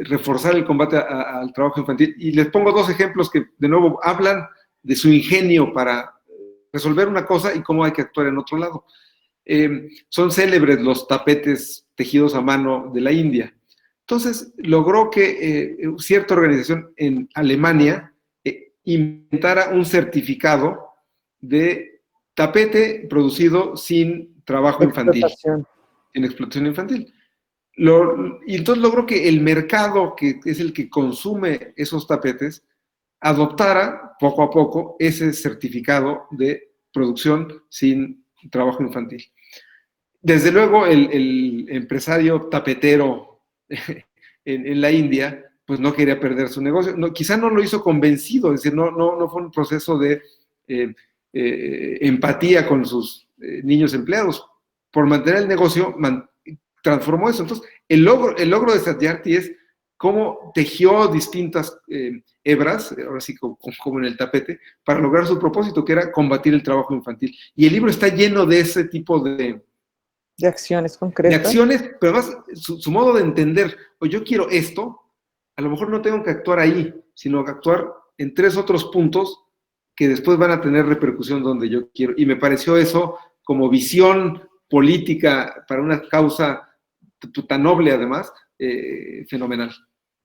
reforzar el combate al trabajo infantil. Y les pongo 2 ejemplos que, de nuevo, hablan de su ingenio para resolver una cosa y cómo hay que actuar en otro lado. Son célebres los tapetes tejidos a mano de la India. Entonces, logró que cierta organización en Alemania inventara un certificado de tapete producido sin trabajo infantil, sin explotación infantil. Y entonces logró que el mercado, que es el que consume esos tapetes, adoptara poco a poco ese certificado de producción sin trabajo infantil. Desde luego, el empresario tapetero en la India, pues no quería perder su negocio. No, quizá no lo hizo convencido, es decir, no fue un proceso de empatía con sus niños empleados. Por mantener el negocio, transformó eso. Entonces, el logro de Satyarthi es cómo tejió distintas hebras, ahora sí como en el tapete, para lograr su propósito, que era combatir el trabajo infantil. Y el libro está lleno de ese tipo de acciones concretas. De acciones, pero además su modo de entender, o yo quiero esto, a lo mejor no tengo que actuar ahí, sino que actuar en 3 otros puntos que después van a tener repercusión donde yo quiero. Y me pareció eso como visión política para una causa tan noble, además, fenomenal.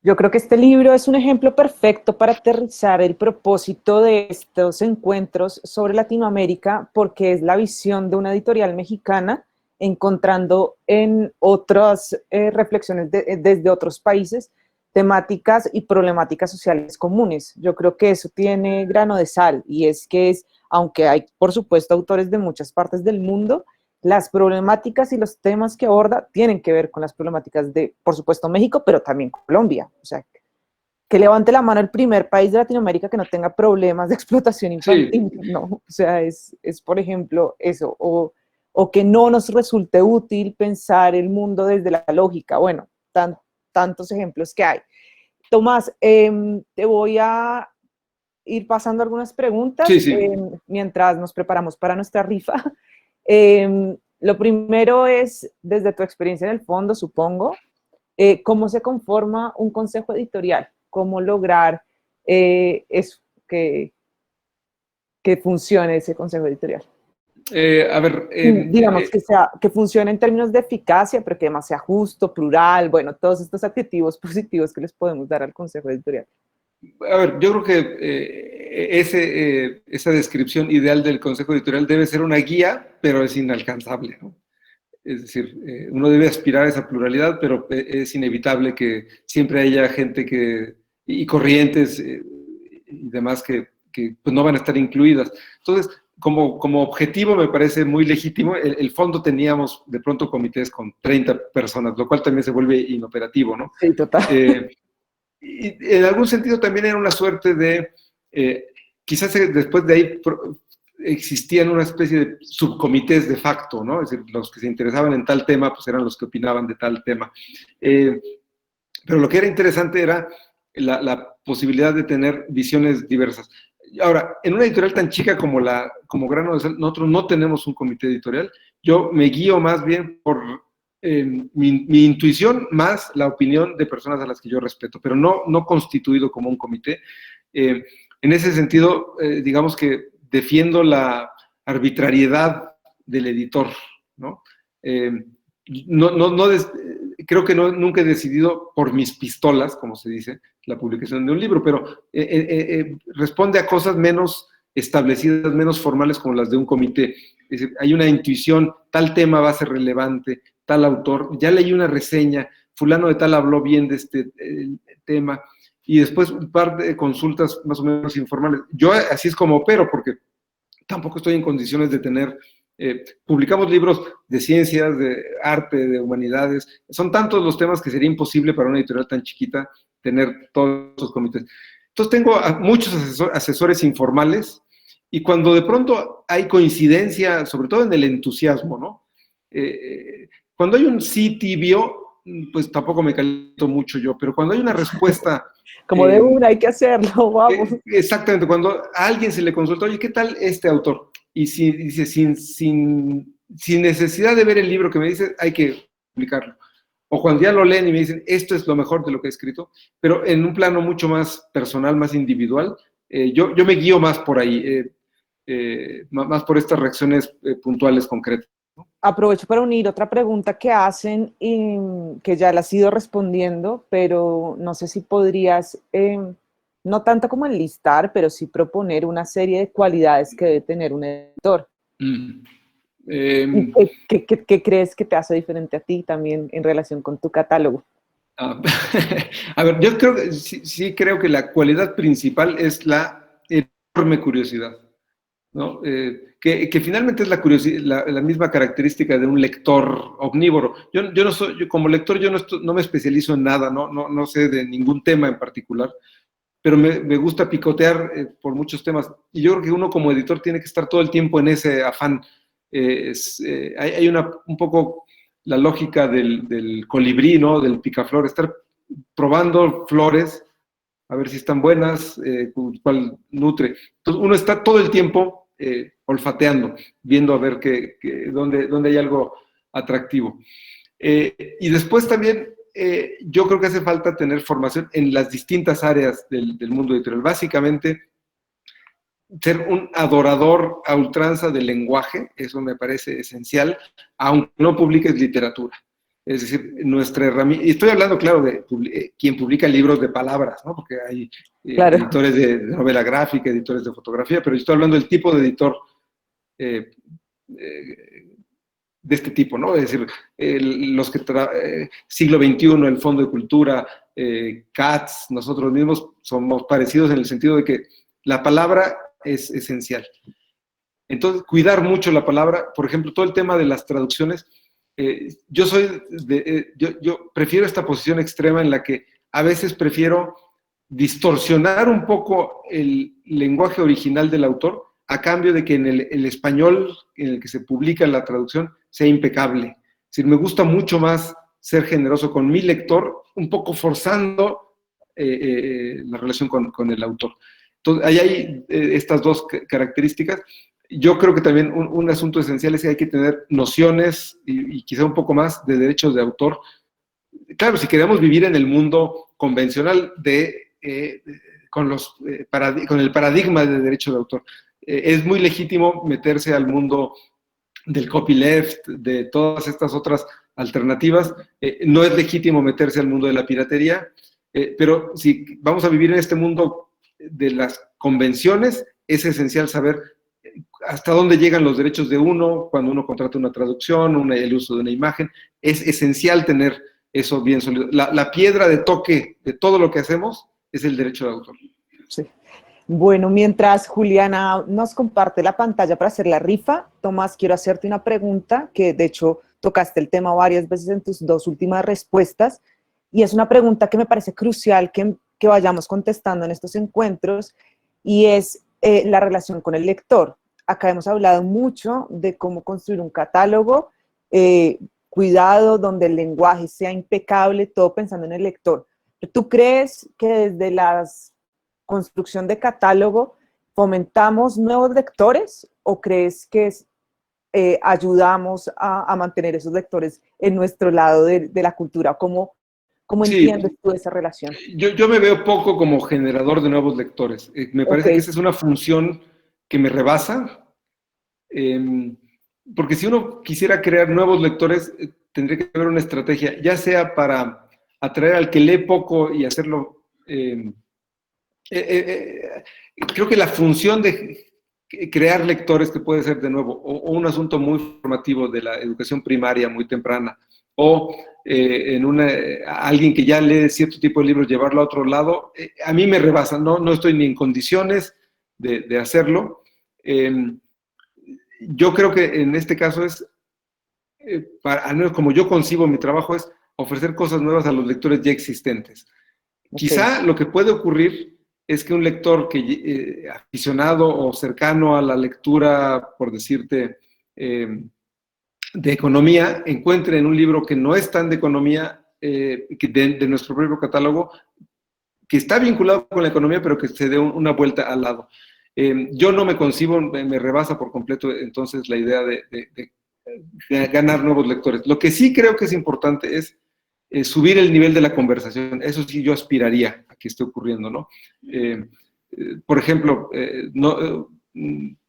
Yo creo que este libro es un ejemplo perfecto para aterrizar el propósito de estos encuentros sobre Latinoamérica, porque es la visión de una editorial mexicana encontrando en otras reflexiones desde otros países temáticas y problemáticas sociales comunes. Yo creo que eso tiene grano de sal, y es que aunque hay, por supuesto, autores de muchas partes del mundo, las problemáticas y los temas que aborda tienen que ver con las problemáticas de, por supuesto, México, pero también Colombia. O sea, que levante la mano el primer país de Latinoamérica que no tenga problemas de explotación infantil, sí. No, o sea, es por ejemplo eso, o que no nos resulte útil pensar el mundo desde la lógica. Bueno, tantos ejemplos que hay. Tomás, te voy a ir pasando algunas preguntas sí. Mientras nos preparamos para nuestra rifa. Lo primero es, desde tu experiencia en el fondo, supongo, ¿cómo se conforma un consejo editorial? ¿Cómo lograr eso, que funcione ese consejo editorial? A ver, digamos que funcione en términos de eficacia, pero que además sea justo, plural, bueno, todos estos adjetivos positivos que les podemos dar al consejo editorial. A ver, yo creo que esa descripción ideal del consejo editorial debe ser una guía, pero es inalcanzable, ¿no? Es decir, uno debe aspirar a esa pluralidad, pero es inevitable que siempre haya gente y corrientes y demás que pues no van a estar incluidas. Entonces, como objetivo me parece muy legítimo. El fondo teníamos de pronto comités con 30 personas, lo cual también se vuelve inoperativo, ¿no? Sí, total. Y en algún sentido también era una suerte de, quizás después de ahí existían una especie de subcomités de facto, ¿no? Es decir, los que se interesaban en tal tema, pues eran los que opinaban de tal tema. Pero lo que era interesante era la posibilidad de tener visiones diversas. Ahora, en una editorial tan chica como Grano de Sal, nosotros no tenemos un comité editorial. Yo me guío más bien por mi intuición más la opinión de personas a las que yo respeto, pero no constituido como un comité. En ese sentido, digamos que defiendo la arbitrariedad del editor, ¿no? Creo que nunca he decidido por mis pistolas, como se dice, la publicación de un libro, pero responde a cosas menos establecidas, menos formales como las de un comité. Es decir, hay una intuición, tal tema va a ser relevante, tal autor, ya leí una reseña, fulano de tal habló bien de este tema, y después un par de consultas más o menos informales. Yo así es como opero, porque tampoco estoy en condiciones de tener, publicamos libros de ciencias, de arte, de humanidades, son tantos los temas que sería imposible para una editorial tan chiquita tener todos esos comités. Entonces tengo a muchos asesores informales, y cuando de pronto hay coincidencia, sobre todo en el entusiasmo, ¿no? Cuando hay un sí tibio, pues tampoco me caliento mucho yo, pero cuando hay una respuesta... Como de una, hay que hacerlo, vamos. Exactamente, cuando a alguien se le consulta, oye, ¿qué tal este autor? Y si dice, sin necesidad de ver el libro que me dice, hay que publicarlo. O cuando ya lo leen y me dicen, esto es lo mejor de lo que he escrito, pero en un plano mucho más personal, más individual, yo me guío más por ahí, más por estas reacciones puntuales, concretas. Aprovecho para unir otra pregunta que hacen y que ya la has ido respondiendo, pero no sé si podrías, no tanto como enlistar, pero sí proponer una serie de cualidades que debe tener un editor. ¿Qué crees que te hace diferente a ti también en relación con tu catálogo? A ver, yo creo que sí creo que la cualidad principal es la enorme curiosidad, ¿no? Que finalmente es la curiosidad, la misma característica de un lector omnívoro. Yo no soy, como lector yo no me especializo en nada, no sé de ningún tema en particular, pero me gusta picotear por muchos temas. Y yo creo que uno como editor tiene que estar todo el tiempo en ese afán. Hay un poco la lógica del colibrí, ¿no? Del picaflor, estar probando flores, a ver si están buenas, cuál nutre. Entonces uno está todo el tiempo olfateando, viendo a ver dónde hay algo atractivo. Y después también yo creo que hace falta tener formación en las distintas áreas del mundo editorial. Básicamente, ser un adorador a ultranza del lenguaje, eso me parece esencial, aunque no publiques literatura. Es decir, nuestra herramienta, y estoy hablando, claro, de quien publica libros de palabras, ¿no? Porque hay Claro. editores de novela gráfica, editores de fotografía, pero yo estoy hablando del tipo de editor de este tipo, ¿no? Es decir, los que siglo XXI, el Fondo de Cultura, CATS, nosotros mismos somos parecidos en el sentido de que la palabra es esencial. Entonces, cuidar mucho la palabra, por ejemplo, todo el tema de las traducciones, yo prefiero esta posición extrema en la que a veces prefiero distorsionar un poco el lenguaje original del autor a cambio de que en el español en el que se publica la traducción sea impecable. Es decir, me gusta mucho más ser generoso con mi lector, un poco forzando la relación con el autor. Entonces, ahí hay estas dos características. Yo creo que también un asunto esencial es que hay que tener nociones y quizá un poco más de derechos de autor. Claro, si queremos vivir en el mundo convencional con el paradigma de derecho de autor, es muy legítimo meterse al mundo del copyleft, de todas estas otras alternativas. No es legítimo meterse al mundo de la piratería, pero si vamos a vivir en este mundo de las convenciones, es esencial saber hasta dónde llegan los derechos de uno cuando uno contrata una traducción, el uso de una imagen. Es esencial tener eso bien sólido. La piedra de toque de todo lo que hacemos es el derecho de autor. Sí. Bueno, mientras Juliana nos comparte la pantalla para hacer la rifa, Tomás, quiero hacerte una pregunta que de hecho tocaste el tema varias veces en tus dos últimas respuestas y es una pregunta que me parece crucial que vayamos contestando en estos encuentros y es la relación con el lector. Acá hemos hablado mucho de cómo construir un catálogo, cuidado, donde el lenguaje sea impecable, todo pensando en el lector. ¿Tú crees que desde la construcción de catálogo fomentamos nuevos lectores o crees que ayudamos a mantener esos lectores en nuestro lado de la cultura? ¿Cómo entiendes tú esa relación? Yo me veo poco como generador de nuevos lectores. Me parece que esa es una función que me rebasa, porque si uno quisiera crear nuevos lectores, tendría que haber una estrategia, ya sea para atraer al que lee poco y hacerlo... creo que la función de crear lectores, que puede ser de nuevo o un asunto muy formativo de la educación primaria muy temprana, o alguien que ya lee cierto tipo de libros, llevarlo a otro lado, a mí me rebasa, no estoy ni en condiciones de hacerlo. Yo creo que en este caso es, al menos como yo concibo mi trabajo, es ofrecer cosas nuevas a los lectores ya existentes. Okay. Quizá lo que puede ocurrir es que un lector aficionado o cercano a la lectura, por decirte, de economía, encuentre en un libro que no es tan de economía, de nuestro propio catálogo, que está vinculado con la economía, pero que se dé una vuelta al lado. Yo no me concibo, me rebasa por completo entonces la idea de ganar nuevos lectores. Lo que sí creo que es importante es subir el nivel de la conversación. Eso sí yo aspiraría a que esté ocurriendo, ¿no? Por ejemplo,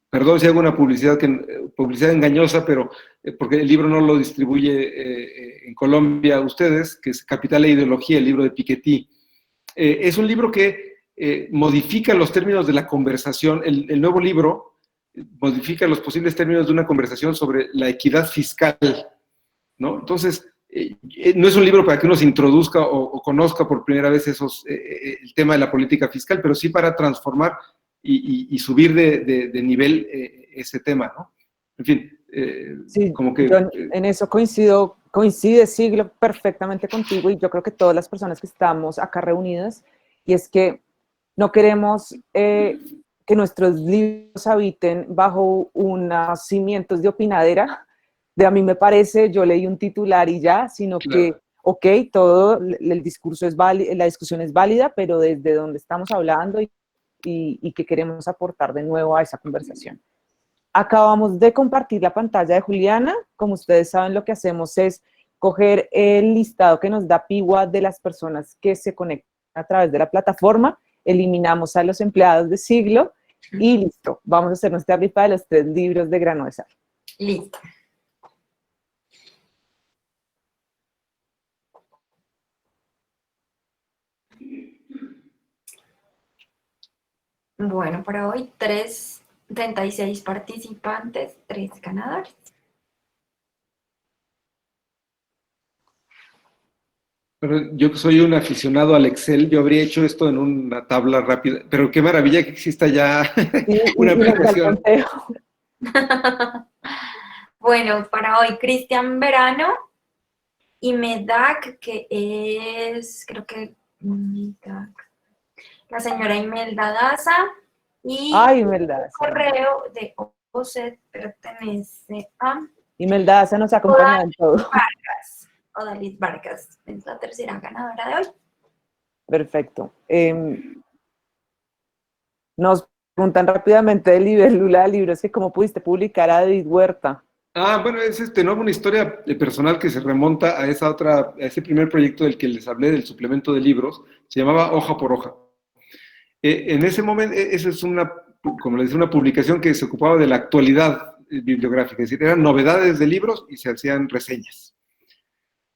perdón si hago una publicidad engañosa, pero porque el libro no lo distribuye en Colombia ustedes, que es Capital e Ideología, el libro de Piketty. Es un libro que modifica los términos de la conversación. El nuevo libro modifica los posibles términos de una conversación sobre la equidad fiscal, ¿no? Entonces, no es un libro para que uno se introduzca o conozca por primera vez el tema de la política fiscal, pero sí para transformar y subir de nivel ese tema, ¿no? En fin, sí, como que... Yo en eso coincide Siglo perfectamente contigo, y yo creo que todas las personas que estamos acá reunidas, y es que no queremos que nuestros libros habiten bajo unos cimientos de opinadera, de a mí me parece, yo leí un titular y ya, sino claro. Que, ok, todo el discurso es válido, la discusión es válida, pero desde donde estamos hablando y que queremos aportar de nuevo a esa conversación. Acabamos de compartir la pantalla de Juliana. Como ustedes saben, lo que hacemos es coger el listado que nos da Piwa de las personas que se conectan a través de la plataforma, eliminamos a los empleados de Siglo y listo. Vamos a hacer nuestra rifa de los 3 libros de Grano de Sal. Listo. Bueno, para hoy 36 participantes, 3 ganadores. Pero yo soy un aficionado al Excel, yo habría hecho esto en una tabla rápida, pero qué maravilla que exista ya una aplicación. Bueno, para hoy Cristian Verano y Medak, que es, creo que Medak, la señora Imelda Daza, y Imelda, el correo de OSET pertenece a Imelda Daza, nos acompaña en todo. Odalis Vargas es la tercera ganadora de hoy. Perfecto. Nos preguntan rápidamente de Libélula, libros que cómo pudiste publicar a David Huerta. Bueno, es nuevo una historia personal que se remonta a ese primer proyecto del que les hablé, del suplemento de libros, se llamaba Hoja por Hoja. En ese momento, esa es como les decía, una publicación que se ocupaba de la actualidad bibliográfica, es decir, eran novedades de libros y se hacían reseñas.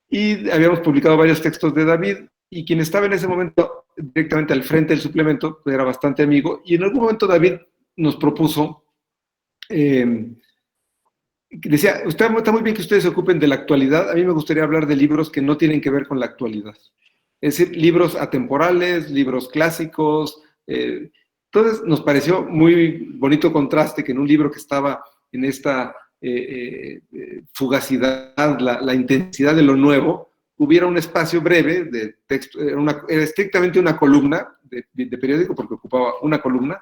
Y habíamos publicado varios textos de David, y quien estaba en ese momento directamente al frente del suplemento pues era bastante amigo, y en algún momento David nos propuso, decía, está muy bien que ustedes se ocupen de la actualidad, a mí me gustaría hablar de libros que no tienen que ver con la actualidad. Es decir, libros atemporales, libros clásicos. Entonces nos pareció muy bonito contraste que en un libro que estaba en esta fugacidad, la intensidad de lo nuevo, hubiera un espacio breve de texto, era estrictamente una columna de periódico, porque ocupaba una columna,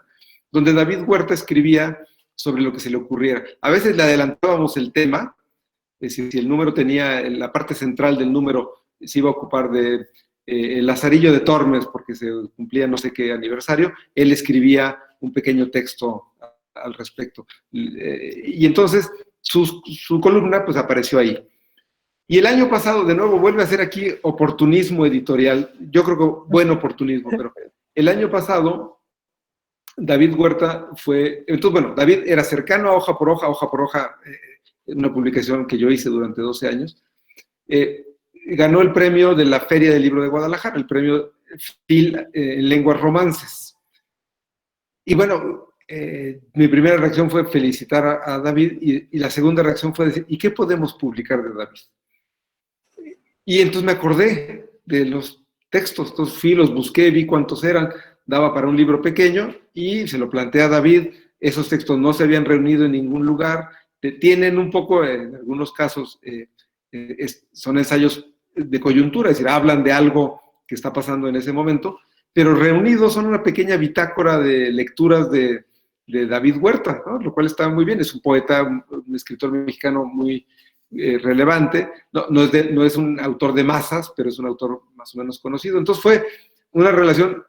donde David Huerta escribía sobre lo que se le ocurriera. A veces le adelantábamos el tema, es decir, si el número tenía, la parte central del número se iba a ocupar de el Lazarillo de Tormes, porque se cumplía no sé qué aniversario, él escribía un pequeño texto al respecto. Y entonces su columna pues apareció ahí. Y el año pasado, de nuevo, vuelve a ser aquí oportunismo editorial, yo creo que buen oportunismo, pero el año pasado David Huerta entonces bueno, David era cercano a Hoja por Hoja, una publicación que yo hice durante 12 años, ganó el premio de la Feria del Libro de Guadalajara, el premio Phil en lenguas romances. Y bueno, mi primera reacción fue felicitar a David y la segunda reacción fue decir, ¿y qué podemos publicar de David? Y entonces me acordé de los textos, entonces fui, los busqué, vi cuántos eran, daba para un libro pequeño y se lo planteé a David. Esos textos no se habían reunido en ningún lugar, tienen un poco, en algunos casos, son ensayos de coyuntura, es decir, hablan de algo que está pasando en ese momento, pero reunidos son una pequeña bitácora de lecturas de David Huerta, ¿no? Lo cual está muy bien, es un poeta, un escritor mexicano muy relevante, no es un autor de masas, pero es un autor más o menos conocido. Entonces fue una relación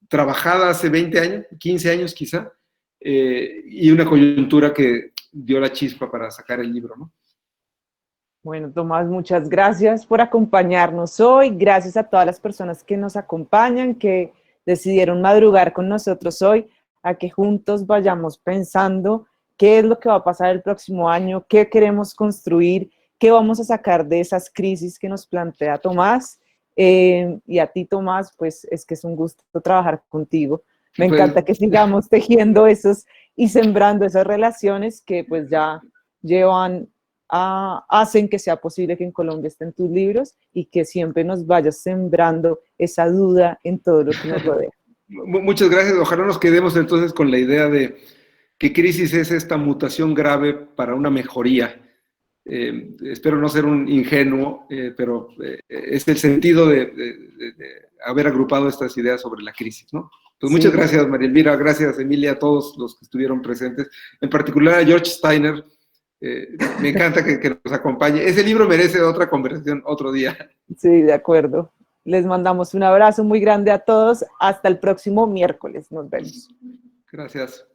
trabajada hace 20 años, 15 años quizá, y una coyuntura que dio la chispa para sacar el libro, ¿no? Bueno, Tomás, muchas gracias por acompañarnos hoy. Gracias a todas las personas que nos acompañan, que decidieron madrugar con nosotros hoy, a que juntos vayamos pensando qué es lo que va a pasar el próximo año, qué queremos construir, qué vamos a sacar de esas crisis que nos plantea Tomás. Y a ti, Tomás, pues es que es un gusto trabajar contigo. Me encanta que sigamos tejiendo esos y sembrando esas relaciones que pues ya hacen que sea posible que en Colombia estén tus libros y que siempre nos vayas sembrando esa duda en todo lo que nos rodea. Muchas gracias. Ojalá nos quedemos entonces con la idea de qué crisis es esta mutación grave para una mejoría. Espero no ser un ingenuo, pero es el sentido de haber agrupado estas ideas sobre la crisis, ¿no? Pues muchas gracias, María Elvira, gracias, Emilia, a todos los que estuvieron presentes, en particular a George Steiner. Me encanta que nos acompañe. Ese libro merece otra conversación otro día. Sí, de acuerdo. Les mandamos un abrazo muy grande a todos. Hasta el próximo miércoles. Nos vemos. Gracias.